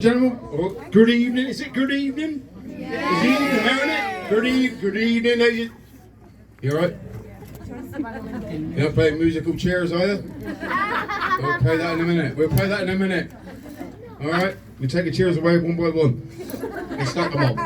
Gentlemen, good evening. Is it good evening? Yeah. Is evening, isn't it? Good evening, ladies. You alright? You're not playing musical chairs, are you? We'll play that in a minute. Alright? We take the chairs away one by one. And stack them up.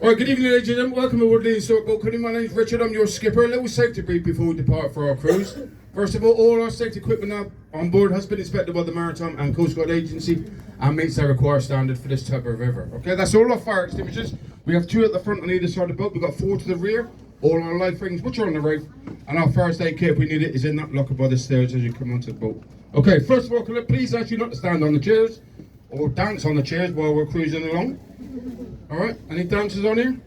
Alright, good evening, ladies and gentlemen. Welcome to Woodley and Stort. My name's Richard. I'm your skipper. A little safety brief before we depart for our cruise. First of all our safety equipment on board has been inspected by the Maritime and Coast Guard Agency and meets their required standard for this type of river. Okay, that's all our fire extinguishers. We have 2 at the front on either side of the boat. We've got 4 to the rear. All our life rings, which are on the right. And our first aid kit, if we need it, is in that locker by the stairs as you come onto the boat. Okay, first of all, can I please ask you not to stand on the chairs or dance on the chairs while we're cruising along? Alright, any dancers on here?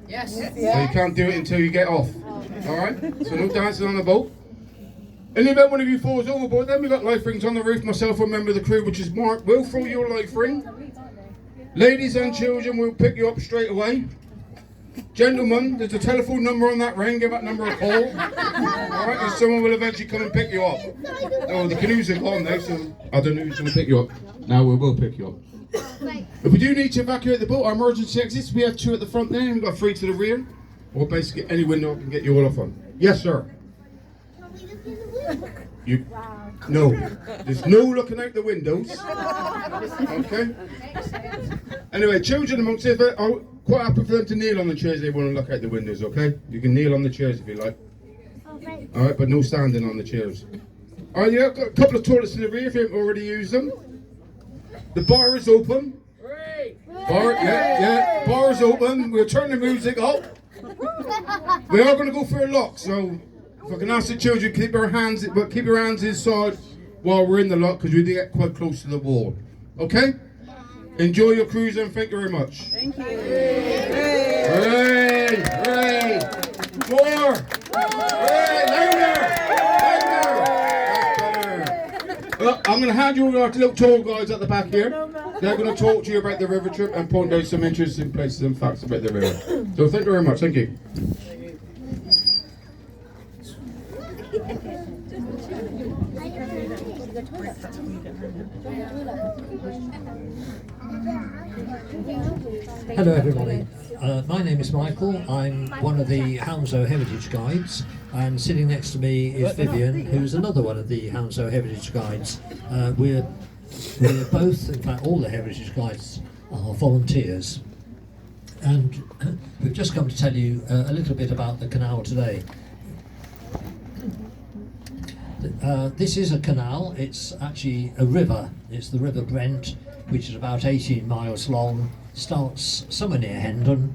Yes. So you can't do it until you get off. Alright, so no dancing on the boat. In the event one of you falls overboard, then we've got life rings on the roof. Myself, a member of the crew, which is Mark, will throw your life ring. Ladies and children, we'll pick you up straight away. Gentlemen, there's a telephone number on that ring. Give that number a call. Alright, and someone will eventually come and pick you up. Oh, the canoes are gone now, so I don't know who's going to pick you up. Now we will pick you up. If we do need to evacuate the boat, our emergency exits, we have 2 at the front there, and we've got 3 to the rear. Or basically any window I can get you all off on. Yes, sir. No, there's no looking out the windows. Okay. Anyway, children amongst us, I'm quite happy for them to kneel on the chairs if they want to look out the windows. Okay, you can kneel on the chairs if you like. All right, but no standing on the chairs. All right, yeah, got a couple of toilets in the rear if you haven't already used them. The bar is open. Bar is open. We'll turn the music up. We are going to go for a lock, so. If I can ask the children, keep your hands inside while we're in the lock, because we do get quite close to the wall. Okay? Enjoy your cruise and thank you very much. Thank you. Hooray! Hooray! More! Hooray! Louder! Well, I'm going to hand you over to little tour guides at the back here. They're going to talk to you about the river trip and point out some interesting places and facts about the river. So thank you very much. Thank you. Hello everybody, my name is Michael. I'm one of the Hounslow Heritage Guides, and sitting next to me is Vivian, who's another one of the Hounslow Heritage Guides. We're both, in fact all the Heritage Guides are volunteers, and we've just come to tell you a little bit about the canal today. This is a canal. It's actually a river. It's the River Brent, which is about 18 miles long, starts somewhere near Hendon.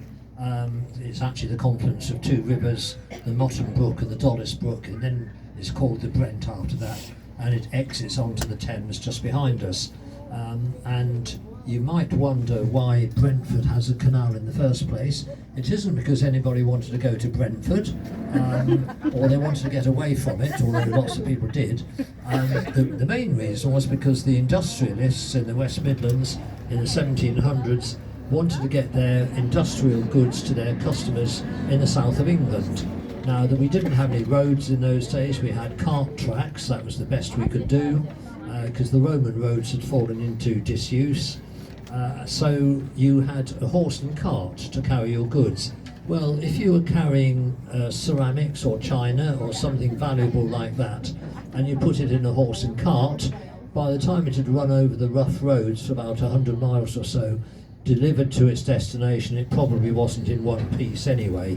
It's actually the confluence of 2 rivers, the Motton Brook and the Dollis Brook, and then it's called the Brent after that, and it exits onto the Thames just behind us. And you might wonder why Brentford has a canal in the first place. It isn't because anybody wanted to go to Brentford, or they wanted to get away from it, although lots of people did. The main reason was because the industrialists in the West Midlands in the 1700s wanted to get their industrial goods to their customers in the south of England. Now, that we didn't have any roads in those days, we had cart tracks. That was the best we could do, because the Roman roads had fallen into disuse. So you had a horse and cart to carry your goods. Well, if you were carrying ceramics or china or something valuable like that, and you put it in a horse and cart, by the time it had run over the rough roads for about 100 miles or so, delivered to its destination, it probably wasn't in one piece anyway.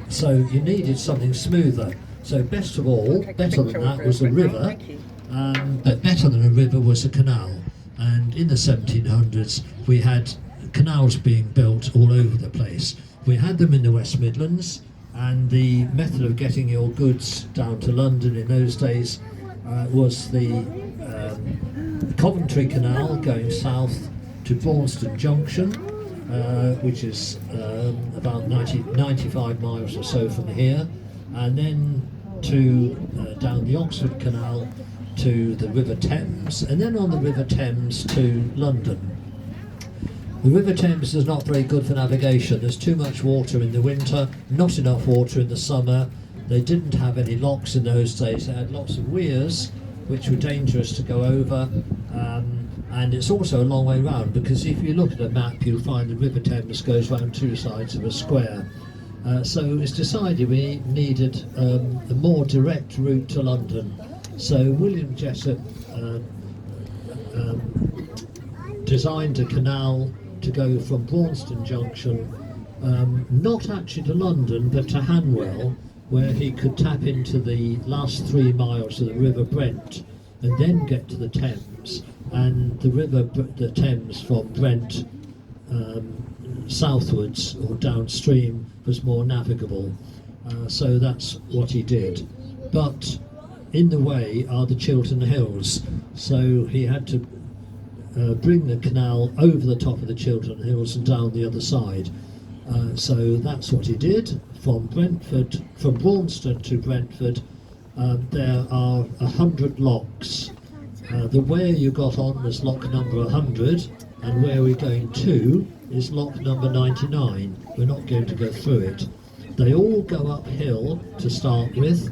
So you needed something smoother. So best of all, better than that was a river, but better than a river was a canal. And in the 1700s we had canals being built all over the place. We had them in the West Midlands, and the method of getting your goods down to London in those days was the Coventry Canal going south to Braunston Junction, which is about 95 miles or so from here, and then to down the Oxford Canal to the River Thames, and then on the River Thames to London. The River Thames is not very good for navigation. There's too much water in the winter, not enough water in the summer. They didn't have any locks in those days. They had lots of weirs, which were dangerous to go over, And it's also a long way round, because if you look at a map you'll find the River Thames goes round two sides of a square. So it's decided we needed a more direct route to London. So William Jessup designed a canal to go from Braunston Junction, not actually to London but to Hanwell, where he could tap into the last 3 miles of the River Brent and then get to the Thames. And the Thames from Brent southwards or downstream was more navigable. So that's what he did. But in the way are the Chiltern Hills, so he had to bring the canal over the top of the Chiltern Hills and down the other side. So that's what he did. From Braunston to Brentford, there are 100 locks. The where you got on was lock number 100, and where we're going to is lock number 99. We're not going to go through it. They all go uphill to start with.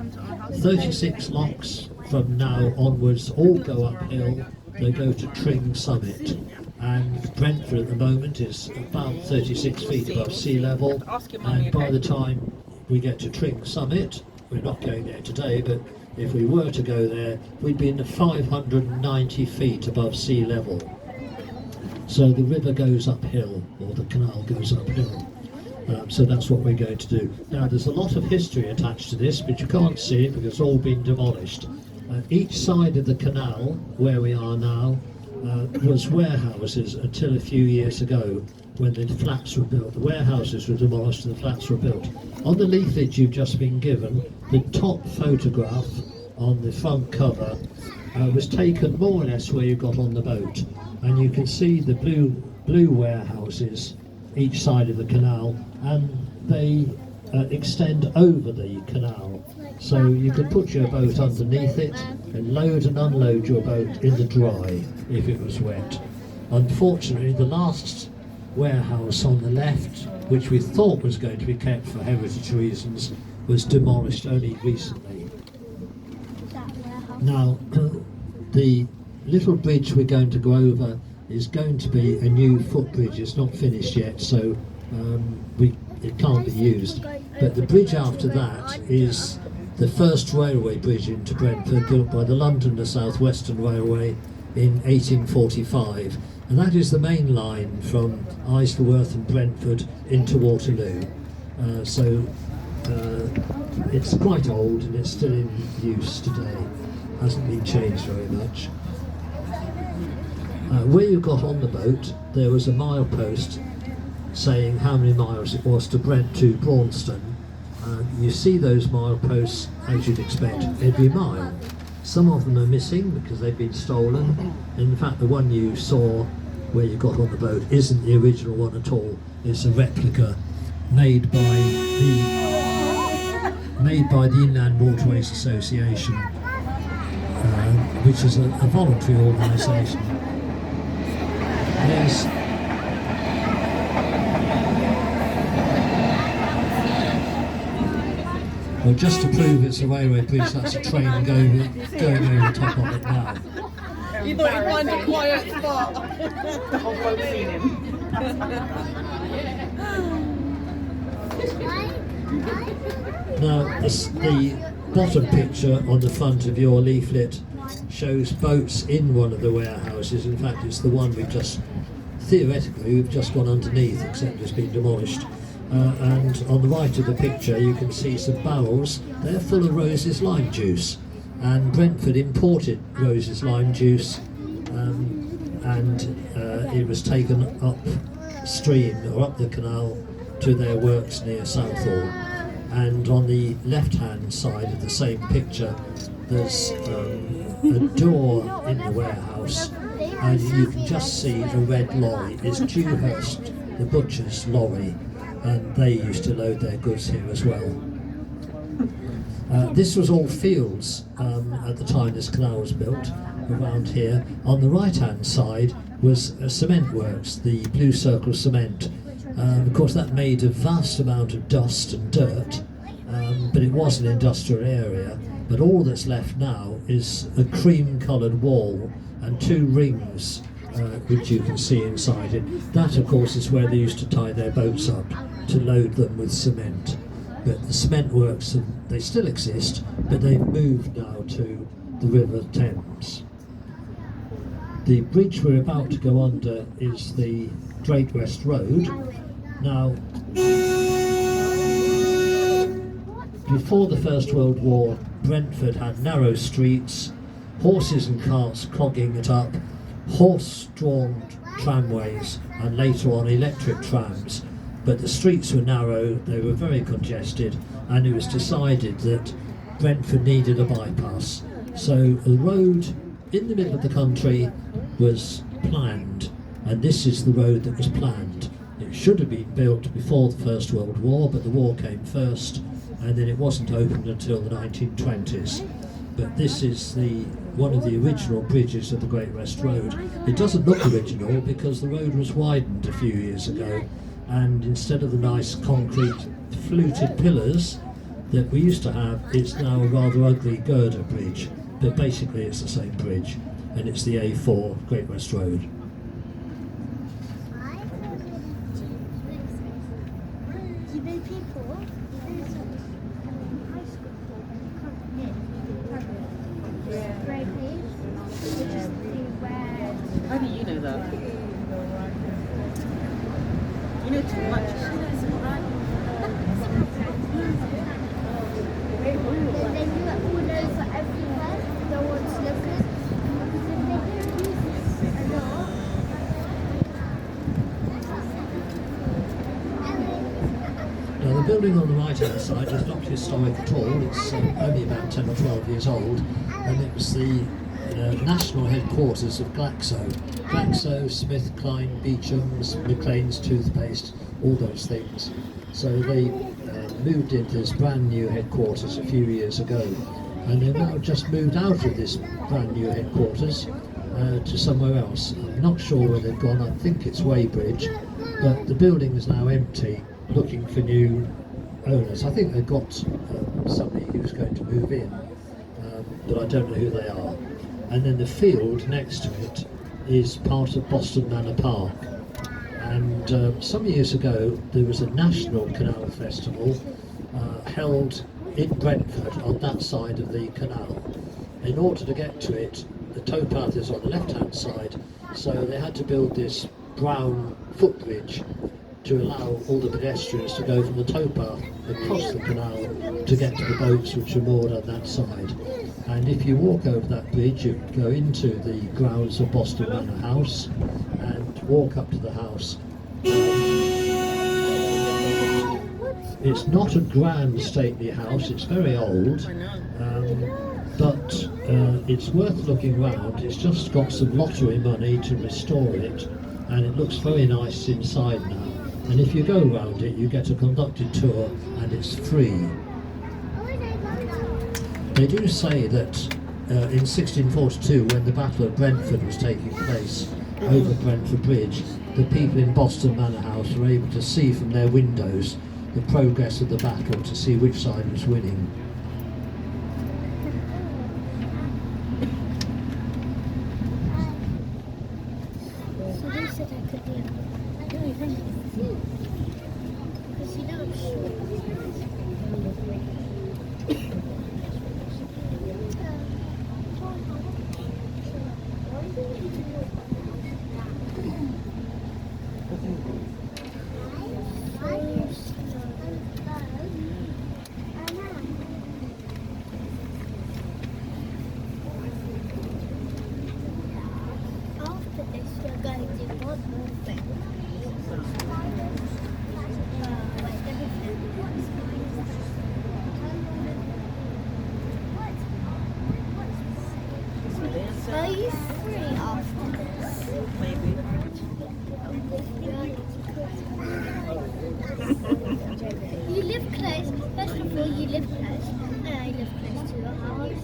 36 locks from now onwards all go uphill. They go to Tring Summit, and Brentford at the moment is about 36 feet above sea level, and by the time we get to Tring Summit, we're not going there today, but if we were to go there, we'd be in 590 feet above sea level. So the river goes uphill, or the canal goes uphill. So that's what we're going to do. Now there's a lot of history attached to this, but you can't see it because it's all been demolished. Each side of the canal, where we are now, was warehouses until a few years ago, when the flats were built. The warehouses were demolished and the flats were built. On the leaflet you've just been given, the top photograph on the front cover was taken more or less where you got on the boat, and you can see the blue warehouses each side of the canal, and they extend over the canal, so you could put your boat underneath it and load and unload your boat in the dry if it was wet. Unfortunately, the last warehouse on the left, which we thought was going to be kept for heritage reasons, was demolished only recently. Now, the little bridge we're going to go over is going to be a new footbridge. It's not finished yet, so it can't be used. But the bridge after that is the first railway bridge into Brentford, built by the London and South Western Railway in 1845. And that is the main line from Isleworth and Brentford into Waterloo. It's quite old and it's still in use today. Hasn't been changed very much. Where you got on the boat, there was a milepost saying how many miles it was to Braunston. You see those mileposts, as you'd expect, every mile. Some of them are missing because they've been stolen. In fact, the one you saw where you got on the boat isn't the original one at all. It's a replica made by the Inland Waterways Association, which is a voluntary organisation. There's well, just to prove it's a railway bridge, that's a train going over the top of it now. You thought you'd find a quiet spot. The whole boat seen him. Now, the bottom picture on the front of your leaflet shows boats in one of the warehouses. In fact, it's the one theoretically we've just gone underneath, except it's been demolished. And on the right of the picture you can see some barrels. They're full of Rose's lime juice, and Brentford imported Rose's lime juice, and it was taken upstream or up the canal to their works near Southall. And on the left hand side of the same picture there's a door in the warehouse, and you can just see the red lorry. It's Dewhurst, the butcher's lorry, and they used to load their goods here as well. This was all fields at the time this canal was built around here. On the right hand side was cement works, the Blue Circle Cement. Of course that made a vast amount of dust and dirt, but it was an industrial area. But all that's left now is a cream coloured wall and two rings which you can see inside it. That, of course, is where they used to tie their boats up to load them with cement. But the cement works, they still exist, but they've moved now to the River Thames. The bridge we're about to go under is the Great West Road. Now, before the First World War, Brentford had narrow streets, horses and carts clogging it up, horse-drawn tramways, and later on electric trams. But the streets were narrow, they were very congested, and it was decided that Brentford needed a bypass. So the road in the middle of the country was planned, and this is the road that was planned. It should have been built before the First World War, but the war came first, and then it wasn't opened until the 1920s. But this is one of the original bridges of the Great West Road. It doesn't look original because the road was widened a few years ago, and instead of the nice concrete fluted pillars that we used to have, it's now a rather ugly girder bridge. But basically it's the same bridge, and it's the A4 Great West Road. How do you know that? You know too much. Now the building on the right hand side is not historic at all, it's only about 10 or 12 years old, and it was the national headquarters of Glaxo. Glaxo, Smith, Kline, Beecham's, Maclean's toothpaste, all those things. So they moved into this brand new headquarters a few years ago, and they've now just moved out of this brand new headquarters to somewhere else. I'm not sure where they've gone, I think it's Weybridge, but the building is now empty, looking for new owners. I think they've got somebody who's going to move in, but I don't know who they are. And then the field next to it is part of Boston Manor Park. And some years ago there was a national canal festival held in Brentford on that side of the canal. In order to get to it, the towpath is on the left hand side, so they had to build this brown footbridge to allow all the pedestrians to go from the towpath across the canal to get to the boats which are moored on that side. And if you walk over that bridge, you can go into the grounds of Boston Manor House and walk up to the house. It's not a grand stately house, it's very old, but it's worth looking round. It's just got some lottery money to restore it, and it looks very nice inside now. And if you go around it, you get a conducted tour, and it's free. They do say that in 1642, when the Battle of Brentford was taking place over Brentford Bridge, the people in Boston Manor House were able to see from their windows the progress of the battle, to see which side was winning. Are you free after this? Maybe. You live close. First of all, you live close. I live close to your house.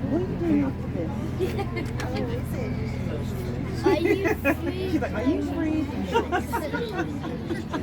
What are you doing after this? Are you free? She's like, are you free?